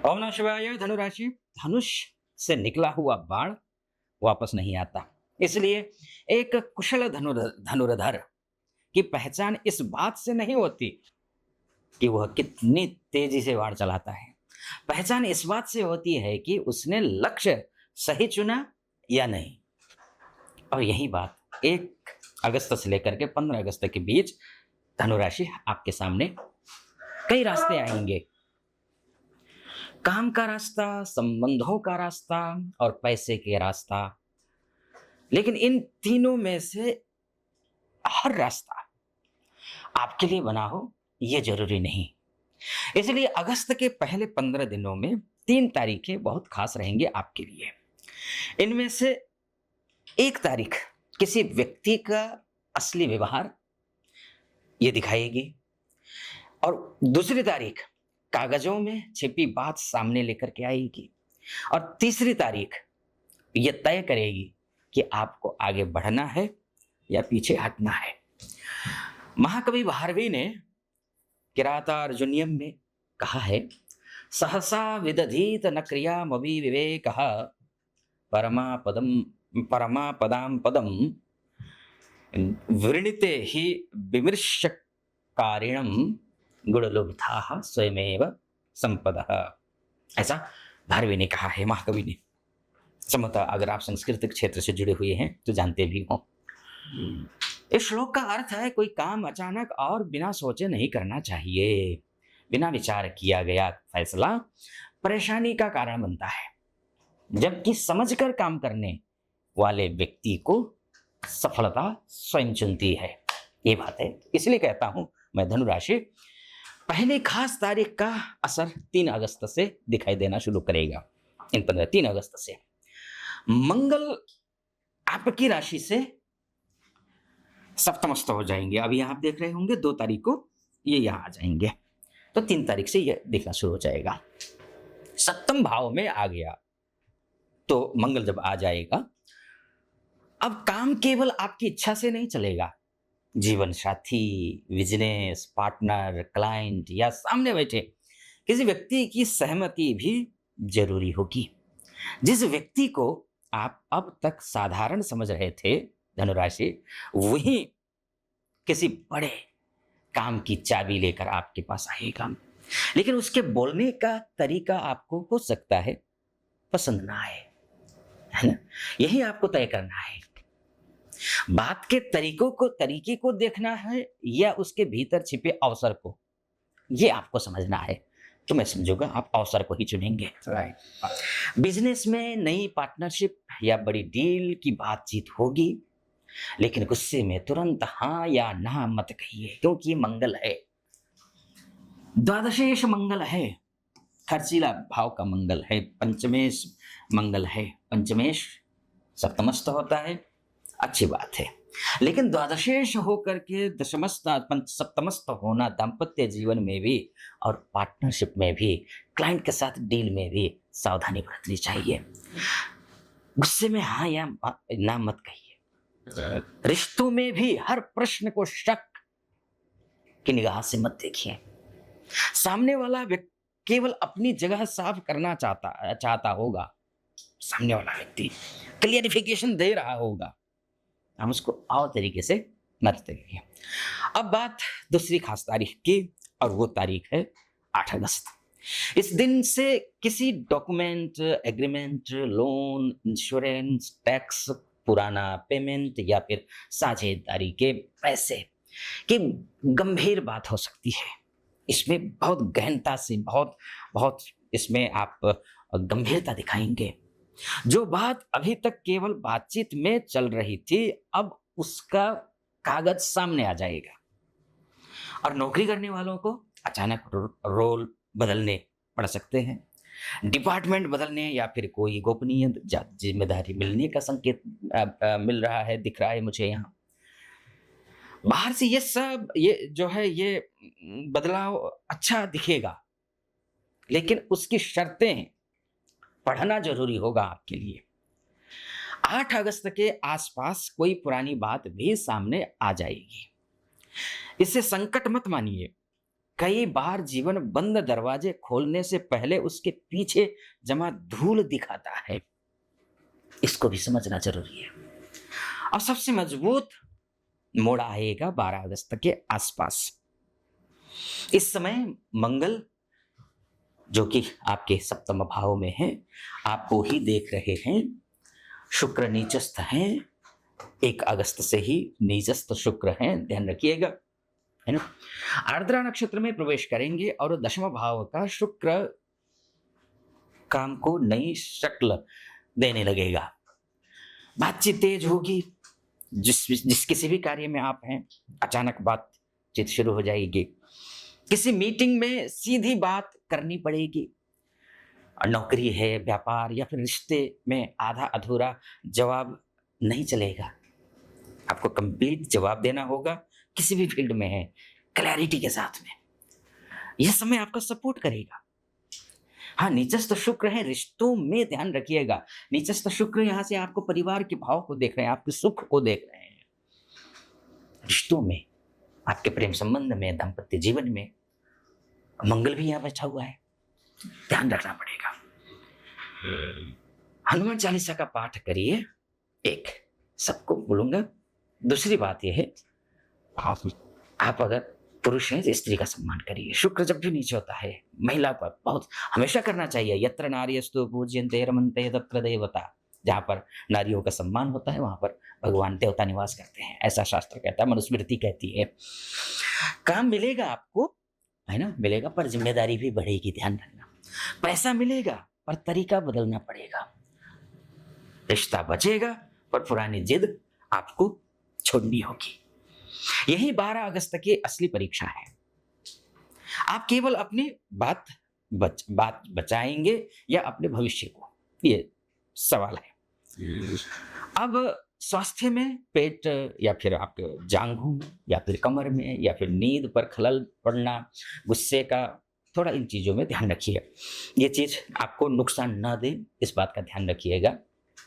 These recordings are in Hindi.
ओम नमः शिवाय। धनुराशि, धनुष से निकला हुआ बाण वापस नहीं आता। इसलिए एक कुशल धनुर्धर की पहचान इस बात से नहीं होती कि वह कितनी तेजी से वाण चलाता है। पहचान इस बात से होती है कि उसने लक्ष्य सही चुना या नहीं। और यही बात 1 अगस्त से लेकर के 15 अगस्त के बीच धनुराशि आपके सामने कई रास्ते आएंगे। काम का रास्ता, संबंधों का रास्ता और पैसे के रास्ता। लेकिन इन तीनों में से हर रास्ता आपके लिए बना हो ये जरूरी नहीं। इसलिए अगस्त के पहले 15 दिनों में 3 तारीखें बहुत खास रहेंगी आपके लिए। इनमें से एक तारीख किसी व्यक्ति का असली व्यवहार ये दिखाएगी और दूसरी तारीख कागजों में छिपी बात सामने लेकर के आएगी और तीसरी तारीख ये तय करेगी कि आपको आगे बढ़ना है या पीछे हटना है। महाकवि भारवी ने किरातार्जुनीयम में कहा है, सहसा विदधीत न क्रियामवि विवेकः परमापदां पदम वृणीते ही विमर्शकारिणम गुणलुब्धाः स्वयमेव संपदः। ऐसा भारवी ने कहा है, महाकवि ने। संभवतः अगर आप सांस्कृतिक क्षेत्र से जुड़े हुए हैं तो जानते भी हो। इस श्लोक का अर्थ है, कोई काम अचानक और बिना सोचे नहीं करना चाहिए। बिना विचार किया गया फैसला परेशानी का कारण बनता है, जबकि समझकर काम करने वाले व्यक्ति को सफलता स्वयं चुनती है। ये बात है। इसलिए कहता हूं मैं, धनुराशि पहली खास तारीख का असर 3 अगस्त से दिखाई देना शुरू करेगा। इन 3 अगस्त से मंगल आपकी राशि से सप्तमस्थ हो जाएंगे। अभी आप देख रहे होंगे 2 तारीख को ये यहां आ जाएंगे, तो 3 तारीख से ये दिखना शुरू हो जाएगा। सप्तम भाव में आ गया तो मंगल जब आ जाएगा, अब काम केवल आपकी इच्छा से नहीं चलेगा। जीवन साथी, बिजनेस पार्टनर, क्लाइंट या सामने बैठे किसी व्यक्ति की सहमति भी जरूरी होगी। जिस व्यक्ति को आप अब तक साधारण समझ रहे थे धनुराशि, वही किसी बड़े काम की चाबी लेकर आपके पास आएगा। लेकिन उसके बोलने का तरीका आपको हो सकता है पसंद ना आए, है ना? यही आपको तय करना है। बात के तरीके को देखना है या उसके भीतर छिपे अवसर को, ये आपको समझना है। तो मैं समझूंगा आप अवसर को ही चुनेंगे। राइट। बिजनेस में नई पार्टनरशिप या बड़ी डील की बातचीत होगी, लेकिन गुस्से में तुरंत हाँ या ना मत कहिए, क्योंकि मंगल है, द्वादशेश मंगल है, खर्चीला भाव का मंगल है, पंचमेश मंगल है। पंचमेश सप्तमस्थ होता है, अच्छी बात है। लेकिन द्वादशेश होकर के दशमस्थ सप्तमस्थ होना दाम्पत्य जीवन में भी और पार्टनरशिप में भी, क्लाइंट के साथ डील में भी सावधानी बरतनी चाहिए। गुस्से में हाँ या ना मत कहिए। रिश्तों में भी हर प्रश्न को शक की निगाह से मत देखिए। सामने वाला व्यक्ति केवल अपनी जगह साफ करना चाहता होगा। सामने वाला व्यक्ति क्लियरिफिकेशन दे रहा होगा, हम उसको और तरीके से मत देखिए। अब बात दूसरी खास तारीख की, और वो तारीख है 8 अगस्त। इस दिन से किसी document, agreement, loan, insurance, tax, पुराना पेमेंट या फिर साझेदारी के पैसे की गंभीर बात हो सकती है। इसमें बहुत गहनता से, बहुत बहुत इसमें आप गंभीरता दिखाएंगे। जो बात अभी तक केवल बातचीत में चल रही थी, अब उसका कागज सामने आ जाएगा। और नौकरी करने वालों को अचानक रोल बदलने पड़ सकते हैं, डिपार्टमेंट बदलने या फिर कोई गोपनीय जिम्मेदारी मिलने का संकेत मिल रहा है, दिख रहा है मुझे यहाँ। बाहर से ये जो है ये बदलाव अच्छा दिखेगा, लेकिन उसकी शर्तें पढ़ना जरूरी होगा आपके लिए। 8 अगस्त के आसपास कोई पुरानी बात भी सामने आ जाएगी। इसे संकट मत मानिए, कई बार जीवन बंद दरवाजे खोलने से पहले उसके पीछे जमा धूल दिखाता है। इसको भी समझना जरूरी है। और सबसे मजबूत मोड़ आएगा 12 अगस्त के आसपास। इस समय मंगल जो कि आपके सप्तम भाव में है, आपको ही देख रहे हैं। शुक्र नीचस्थ हैं, 1 अगस्त से ही नीचस्थ शुक्र हैं, ध्यान रखिएगा, है ना। आर्द्रा नक्षत्र में प्रवेश करेंगे और 10वां भाव का शुक्र काम को नई शक्ल देने लगेगा। बातचीत तेज होगी, जिस किसी भी कार्य में आप हैं, अचानक बातचीत शुरू हो जाएगी। किसी मीटिंग में सीधी बात करनी पड़ेगी। नौकरी है, व्यापार या फिर रिश्ते में आधा अधूरा जवाब नहीं चलेगा, आपको कंप्लीट जवाब देना होगा। किसी भी फील्ड में है, क्लैरिटी के साथ में यह समय आपका सपोर्ट करेगा। हाँ, नीचस्थ शुक्र है, रिश्तों में ध्यान रखिएगा। नीचस्थ शुक्र यहाँ से आपको परिवार के भाव को देख रहे हैं, आपके सुख को देख रहे हैं। रिश्तों में, आपके प्रेम संबंध में, दाम्पत्य जीवन में मंगल भी यहाँ बैठा हुआ है, ध्यान रखना पड़ेगा। हनुमान चालीसा का पाठ करिए, एक सबको बोलूंगा। दूसरी बात यह है, आप अगर पुरुष हैं तो स्त्री का सम्मान करिए। शुक्र जब भी नीचे होता है, महिला पर बहुत हमेशा करना चाहिए। यत्र नार्यस्तु पूज्यन्ते रमन्ते तत्र देवता, जहाँ पर नारियों का सम्मान होता है वहां पर भगवान देवता निवास करते हैं, ऐसा शास्त्र कहता है, मनुस्मृति कहती है। काम मिलेगा आपको, है ना, मिलेगा, पर जिम्मेदारी भी बढ़ेगी, ध्यान रखना। पैसा मिलेगा पर तरीका बदलना पड़ेगा। रिश्ता बचेगा पर पुरानी जिद आपको छोड़नी होगी। यही 12 अगस्त की असली परीक्षा है। आप केवल अपनी बात बचाएंगे या अपने भविष्य को, ये सवाल है। अब स्वास्थ्य में, पेट या फिर आपके जांघों में या फिर कमर में या फिर नींद पर खलल पड़ना, गुस्से का, थोड़ा इन चीज़ों में ध्यान रखिए। ये चीज़ आपको नुकसान ना दे, इस बात का ध्यान रखिएगा।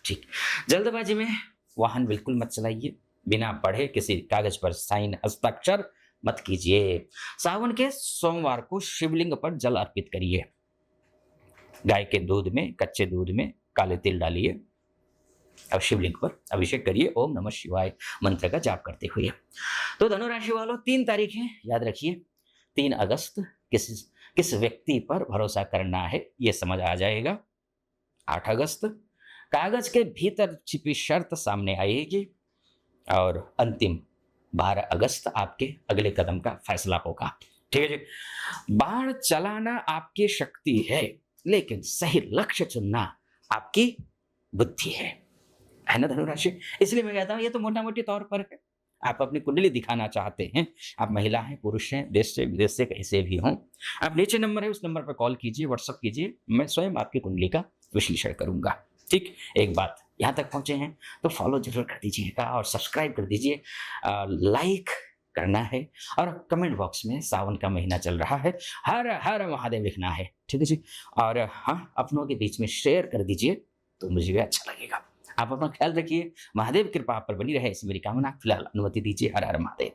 ठीक, जल्दबाजी में वाहन बिल्कुल मत चलाइए। बिना पढ़े किसी कागज पर साइन, हस्ताक्षर मत कीजिए। सावन के सोमवार को शिवलिंग पर जल अर्पित करिए। गाय के दूध में, कच्चे दूध में काले तिल डालिए और शिवलिंग पर अभिषेक करिए। ओम नमः शिवाय मंत्र का जाप करते हुए। तो धनुराशि वालों, 3 तारीखें याद रखिए। 3 अगस्त किस व्यक्ति पर भरोसा करना है ये समझ आ जाएगा। 8 अगस्त कागज के भीतर छिपी शर्त सामने आएगी। और अंतिम 12 अगस्त आपके अगले कदम का फैसला होगा। ठीक है जी। बाण चलाना आपकी शक्ति है, लेकिन सही लक्ष्य चुनना आपकी बुद्धि है ना धनुराशि। इसलिए मैं कहता हूं, ये तो मोटा मोटी तौर पर है। आप अपनी कुंडली दिखाना चाहते हैं, आप महिला हैं, पुरुष हैं, देश से विदेश से कैसे भी हों, आप नीचे नंबर है, उस नंबर पर कॉल कीजिए, व्हाट्सअप कीजिए, मैं स्वयं आपकी कुंडली का विश्लेषण करूंगा। ठीक, एक बात, यहाँ तक पहुंचे हैं तो फॉलो जरूर कर दीजिएगा और सब्सक्राइब कर दीजिए, लाइक करना है और कमेंट बॉक्स में सावन का महीना चल रहा है, हर हर महादेव लिखना है। ठीक है जी। और हाँ, अपनों के बीच में शेयर कर दीजिए तो मुझे भी अच्छा लगेगा। आप अपना ख्याल रखिए, महादेव कृपा आप पर बनी रहे, इसी मेरी कामना। फिलहाल अनुमति दीजिए। हर हर महादेव।